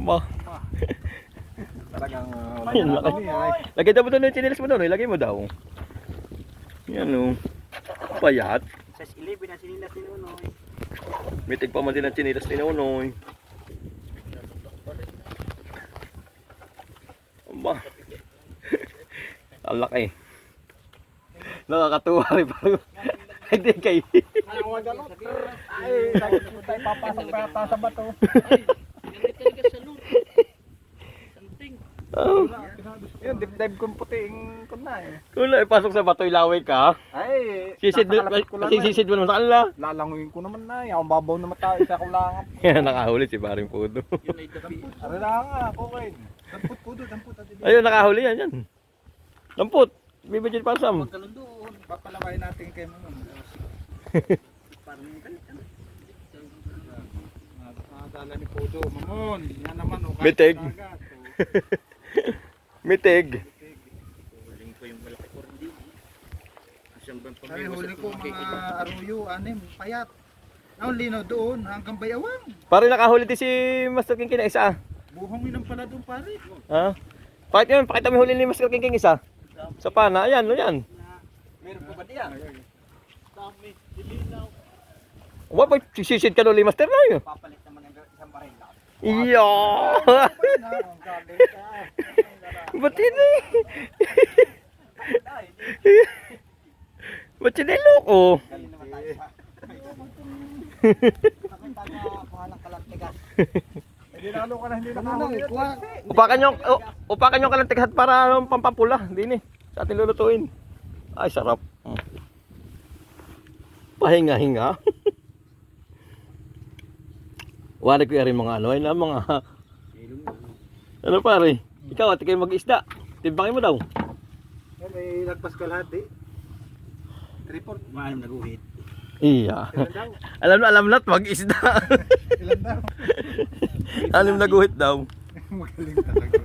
Ba. Talagang Lagay daw mo doon yung chinilas mo doon. Ilagay mo daw. Yan o. Payat. Sa 11 na sinilas ni Nunoy. Mitig pa man din ang chinilas ni Nunoy. Ba. Ang laki. Nakakatuwa rin parang. Hindi kayo. ay, tayo papasok pa yata sa bato. Oh. Yun, deep dive kong puting kun na eh. Kung ipasok sa batoy laway ka, Ay, sisid nakakalapit ko lang na eh. sisid mo naman sa kanila. Lalanguin ko naman na. Yung babaw na mata, isa ko lang. Yan, nakahuli si Paring Pudo. Ano na nga, okay. Damput po doon, damput. Ayun, nakahuli yan, yan. Lampot, bibigyan pa Sam. Kalundun. Papalaway natin kay Mamon. Parang Dala ni Pudo, Mamon. Yan naman, oh. Bitig. Mitig. huling ko yung malaki ko rin din. Asyang bang Ay, huli ko mga aruyo, anim, payat. Ang linaw doon, hanggang bayawang. Pare nakahuli din si Master King King na isa. Buhongin ang pala doon, pare. Ha? Pakita yun, pakita mo yung huli ni Master King King isa. Sa pana, ayan, no yan. meron pa ba diyan? Dami, dilinaw. Wala ba, sisid ka doon ni Master na yun. Papalit naman ng isang baril lang. Iya! Ba't hindi? Ba't hindi loko? Galing naman tayo sa... Nakita na kuha ng kalantigas. Hindi lalo ka na, hindi nakahuli. Upakan yung kalantigat para pampapula. Hindi sa ating lulutuin. Ay, sarap. Pahinga-hinga. Wala ko rin mga ano, ay na mga... Ano pare? Ikaw, ati kayo mag-isda. Timbangin mo daw. Yan, may lagpas ka lahat eh. Report. Maalam naguhit. Iya. Ilan daw? Alam na mag-isda. Ilan daw? Alam na guhit daw. Magaling talaga.